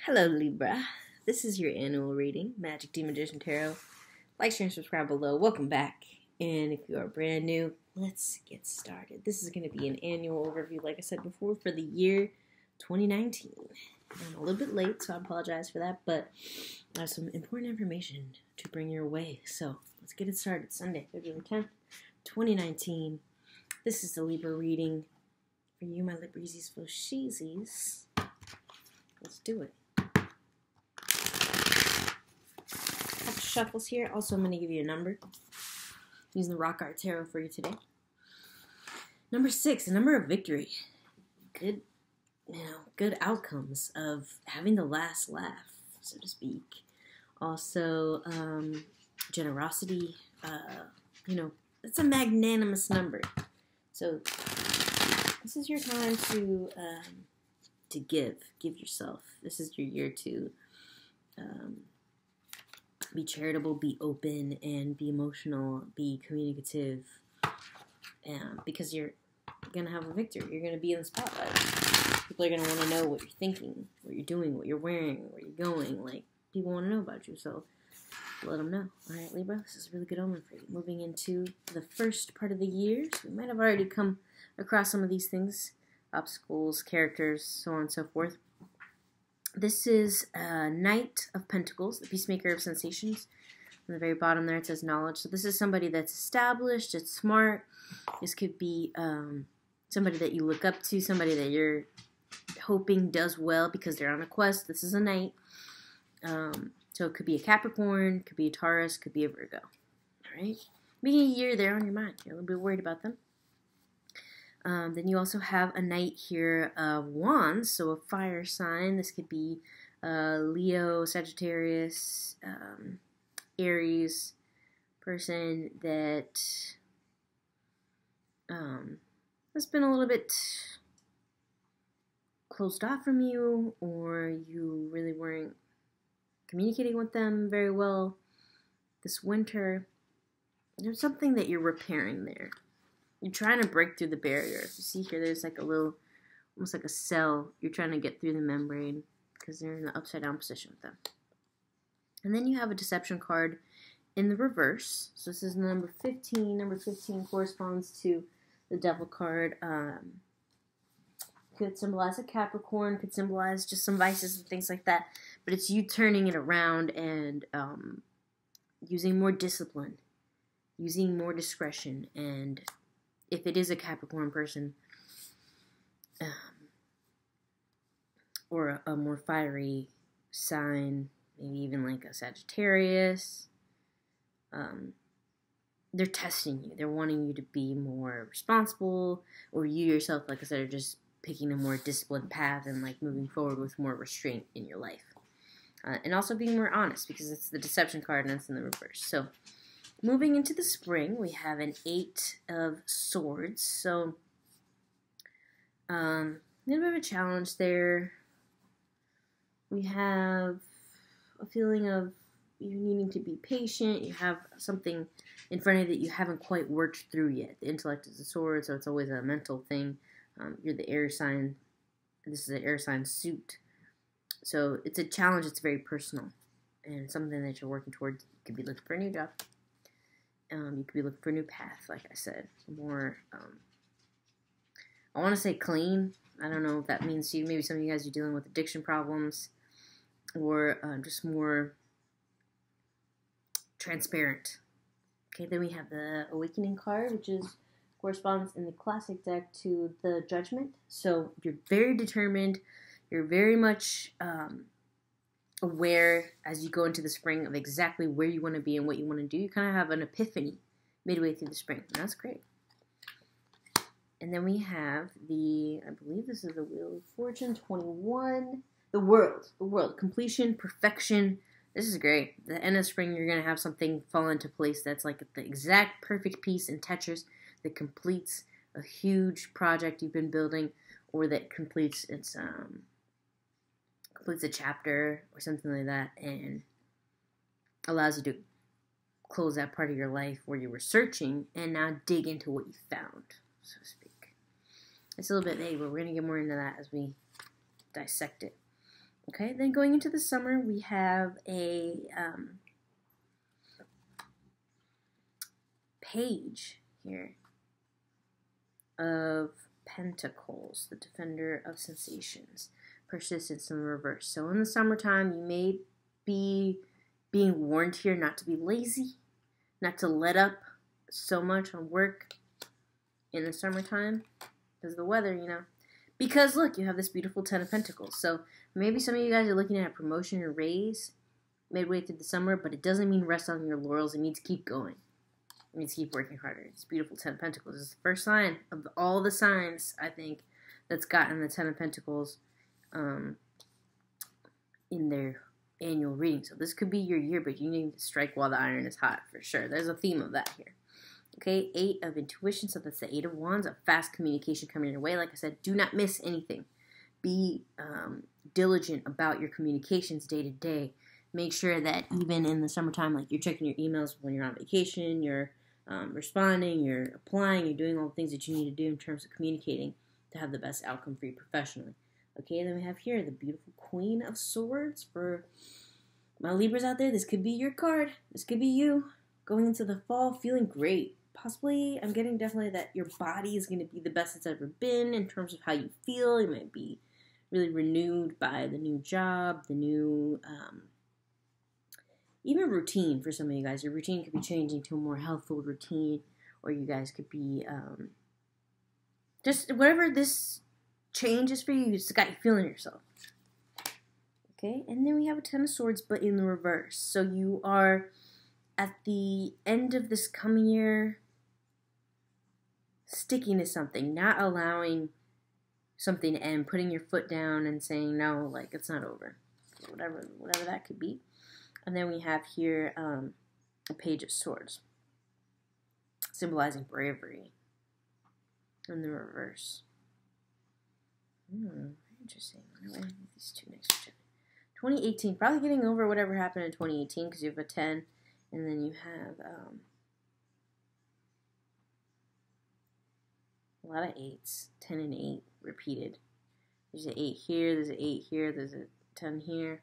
Hello, Libra. This is your annual reading, Magic D Magician Tarot. Like, share, and subscribe below. Welcome back. And if you are brand new, let's get started. This is going to be an annual overview, like I said before, for the year 2019. I'm a little bit late, so I apologize for that, but I have some important information to bring your way. So let's get it started. Sunday, February 10th, 2019. This is the Libra reading for you, my Librizies for sheezies. Let's do it. Shuffles here. Also, I'm going to give you a number. Using the Rock Art Tarot for you today. Number 6, a number of victory. Good outcomes of having the last laugh, so to speak. Also, generosity. It's a magnanimous number. So this is your time to give yourself. This is your year to be charitable, be open, and be emotional, be communicative, because you're going to have a victory. You're going to be in the spotlight. People are going to want to know what you're thinking, what you're doing, what you're wearing, where you're going. Like, people want to know about you, so let them know. All right, Libra, this is a really good omen for you. Moving into the first part of the year, so we might have already come across some of these things, obstacles, characters, so on and so forth. This is Knight of Pentacles, the Peacemaker of Sensations. On the very bottom there it says knowledge. So this is somebody that's established, it's smart. This could be somebody that you look up to, somebody that you're hoping does well because they're on a quest. This is a Knight. So it could be a Capricorn, could be a Taurus, could be a Virgo. All right? Beginning of the year, they're on your mind. You're a little bit worried about them. Then you also have a Knight here of Wands, so a fire sign. This could be Leo, Sagittarius, Aries, person that has been a little bit closed off from you, or you really weren't communicating with them very well this winter. There's something that you're repairing there. You're trying to break through the barrier. You see here, there's like a little, almost like a cell. You're trying to get through the membrane because they're in the upside down position with them. And then you have a deception card in the reverse. So this is number 15. Number 15 corresponds to the devil card. Could symbolize a Capricorn, could symbolize just some vices and things like that. But it's you turning it around and using more discipline, using more discretion, and if it is a Capricorn person, or a more fiery sign, maybe even like a Sagittarius, they're testing you. They're wanting you to be more responsible, or you yourself, like I said, are just picking a more disciplined path and like moving forward with more restraint in your life. And also being more honest, because it's the deception card and it's in the reverse. So moving into the spring, we have an 8 of Swords. So, a little bit of a challenge there. We have a feeling of you needing to be patient. You have something in front of you that you haven't quite worked through yet. The intellect is a sword, so it's always a mental thing. You're the air sign. This is an air sign suit. So it's a challenge. It's very personal and something that you're working towards. You could be looking for a new job. You could be looking for a new path, like I said. More, I want to say clean. I don't know if that means to you. Maybe some of you guys are dealing with addiction problems, or just more transparent. Okay, then we have the Awakening card, which corresponds in the classic deck to the Judgment. So you're very determined. You're very much aware as you go into the spring of exactly where you want to be and what you want to do. You kind of have an epiphany midway through the spring. And that's great. And then we have I believe this is the Wheel of Fortune 21. The World. Completion, perfection. This is great. At the end of spring, you're going to have something fall into place that's like the exact perfect piece in Tetris that completes a huge project you've been building, or that completes a chapter or something like that, and allows you to close that part of your life where you were searching and now dig into what you found, so to speak. It's a little bit vague, but we're going to get more into that as we dissect it. Okay, then going into the summer, we have a page here of Pentacles, the defender of sensations, persistence in the reverse. So in the summertime, you may be being warned here not to be lazy, not to let up so much on work in the summertime because of the weather, you know. Because look, you have this beautiful Ten of Pentacles. So maybe some of you guys are looking at a promotion or raise midway through the summer, but it doesn't mean rest on your laurels. It means keep going. It means keep working harder. It's beautiful Ten of Pentacles. It's the first sign of all the signs, I think, that's gotten the Ten of Pentacles in their annual reading. So this could be your year, but you need to strike while the iron is hot, for sure. There's a theme of that here. Okay, 8 of Intuition, so that's the 8 of Wands, a fast communication coming your way. Like I said, do not miss anything. Be diligent about your communications day to day. Make sure that even in the summertime, like you're checking your emails when you're on vacation, you're responding, you're applying, you're doing all the things that you need to do in terms of communicating to have the best outcome for you professionally. Okay, then we have here the beautiful Queen of Swords. For my Libras out there, this could be your card. This could be you going into the fall feeling great. Possibly, I'm getting definitely that your body is going to be the best it's ever been in terms of how you feel. You might be really renewed by the new job, the new, even routine for some of you guys. Your routine could be changing to a more healthful routine, or you guys could be, just whatever this change is for you, it's got you feeling yourself. Okay, and then we have a Ten of Swords, but in the reverse. So you are at the end of this coming year sticking to something, not allowing something to end, putting your foot down and saying no, like it's not over, whatever that could be. And then we have here a Page of Swords, symbolizing bravery in the reverse. Interesting. Why do I have these two next to each other? 2018, probably getting over whatever happened in 2018 because you have a 10, and then you have a lot of 8s, 10 and 8 repeated. There's an 8 here, there's an 8 here, there's a 10 here,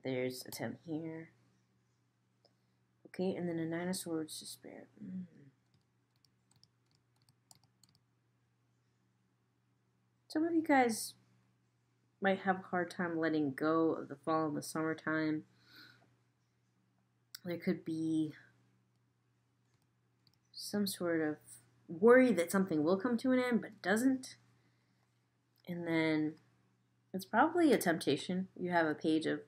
there's a 10 here. Okay, and then a 9 of Swords, Despair. Some of you guys might have a hard time letting go of the fall and the summertime. There could be some sort of worry that something will come to an end, but doesn't. And then it's probably a temptation. You have a Page of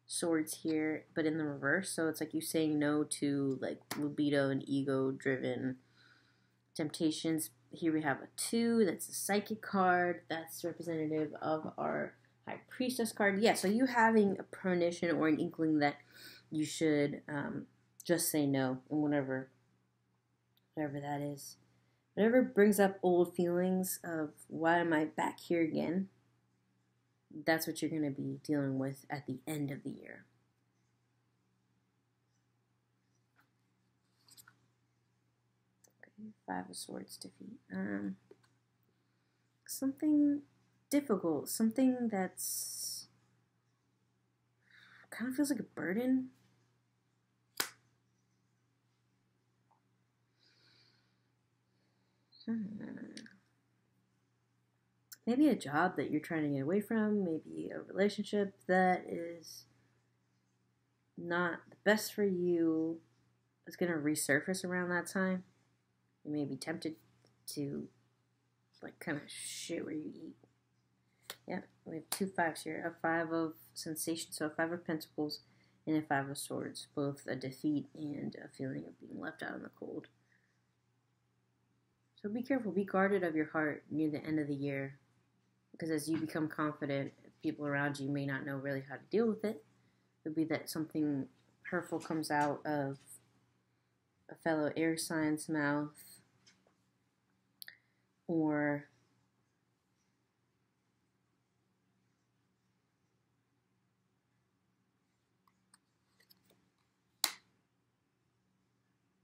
Swords here, but in the reverse. So it's like you saying no to like libido and ego-driven temptations. Here we have a 2. That's a Psychic card. That's representative of our High Priestess card. Yeah, so you having a premonition or an inkling that you should just say no, and whatever that is. Whatever brings up old feelings of why am I back here again, that's what you're going to be dealing with at the end of the year. Okay, 5 of Swords, defeat. Something difficult, something that's kind of feels like a burden. Maybe a job that you're trying to get away from, maybe a relationship that is not the best for you is going to resurface around that time. You may be tempted to like kind of shit where you eat. Yeah, we have 2 5s here. A 5 of Sensation, so a 5 of Pentacles and a 5 of Swords. Both a defeat and a feeling of being left out in the cold. So be careful, be guarded of your heart near the end of the year. Because as you become confident, people around you may not know really how to deal with it. It would be that something hurtful comes out of a fellow air sign's mouth. Or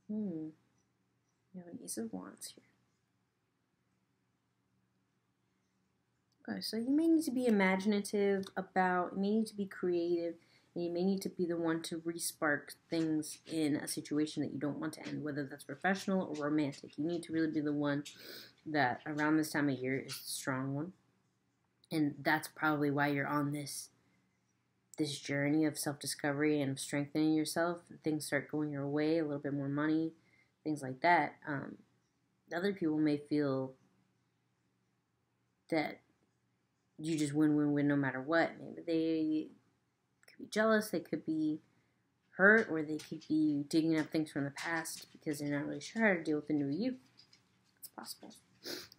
you have an Ace of Wands here. Okay, so you may need to be imaginative about, you may need to be creative, and you may need to be the one to re-spark things in a situation that you don't want to end, whether that's professional or romantic. You need to really be the one that around this time of year is the strong one. And that's probably why you're on this journey of self-discovery and strengthening yourself. Things start going your way, a little bit more money, things like that. Other people may feel that you just win no matter what. Maybe they could be jealous, they could be hurt, or they could be digging up things from the past because they're not really sure how to deal with the new you. It's possible.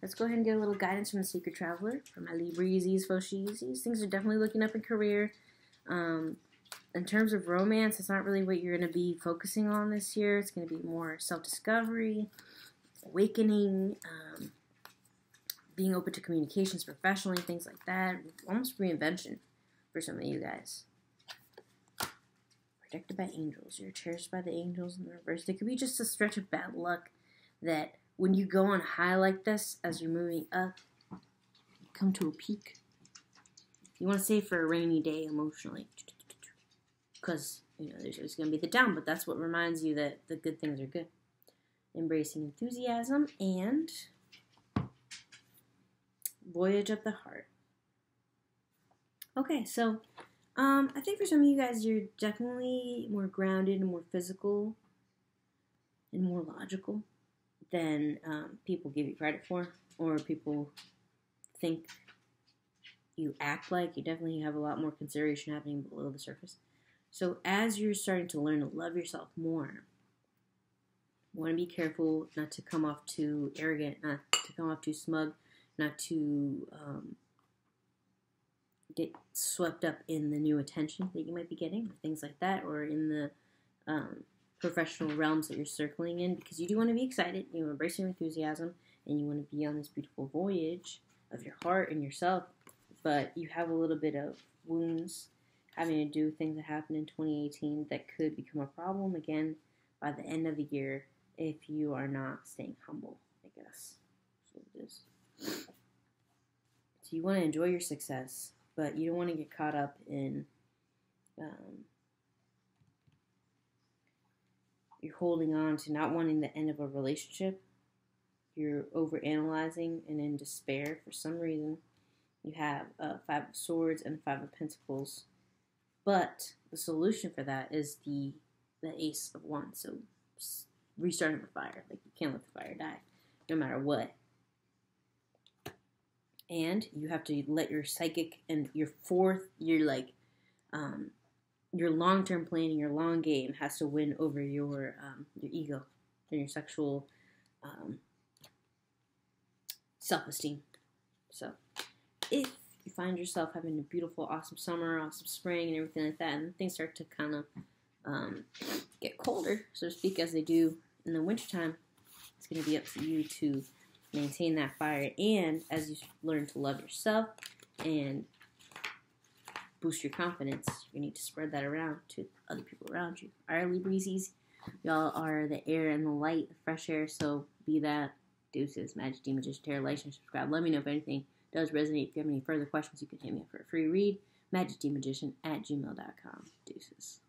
Let's go ahead and get a little guidance from the Sacred Traveler, from my Libreezies, Fosheezies. Things are definitely looking up in career. In terms of romance, it's not really what you're going to be focusing on this year. It's going to be more self-discovery, awakening, being open to communications professionally, things like that. Almost reinvention for some of you guys. Protected by angels. You're cherished by the angels in the reverse. It could be just a stretch of bad luck that when you go on high like this, as you're moving up, you come to a peak. You want to save for a rainy day emotionally. Because, there's always going to be the down, but that's what reminds you that the good things are good. Embracing enthusiasm and voyage of the heart. Okay, so I think for some of you guys, you're definitely more grounded and more physical and more logical than people give you credit for, or people think you act like. You definitely have a lot more consideration happening below the surface. So as you're starting to learn to love yourself more, you want to be careful not to come off too arrogant, not to come off too smug, not to get swept up in the new attention that you might be getting, or things like that, or in the professional realms that you're circling in, because you do want to be excited, you embrace your enthusiasm, and you want to be on this beautiful voyage of your heart and yourself, but you have a little bit of wounds having to do with things that happened in 2018 that could become a problem again by the end of the year if you are not staying humble, I guess. That's what it is. So you want to enjoy your success, but you don't want to get caught up in you're holding on to not wanting the end of a relationship. You're overanalyzing and in despair for some reason. You have Five of Swords and Five of Pentacles. But the solution for that is the Ace of Wands. So restarting the fire. Like, you can't let the fire die, no matter what. And you have to let your psychic and your long-term planning, your long game has to win over your ego and your sexual self-esteem. So if you find yourself having a beautiful, awesome summer, awesome spring, and everything like that, and things start to kind of get colder, so to speak, as they do in the wintertime, it's going to be up to you to maintain that fire. And as you learn to love yourself and boost your confidence, you need to spread that around to other people around you. All right, Libreezies, y'all are the air and the light, the fresh air, so be that. Deuces. Magic D Magician Tarot. Like and subscribe. Let me know if anything does resonate. If you have any further questions, you can hit me up for a free read. magicdmagician@gmail.com. Deuces.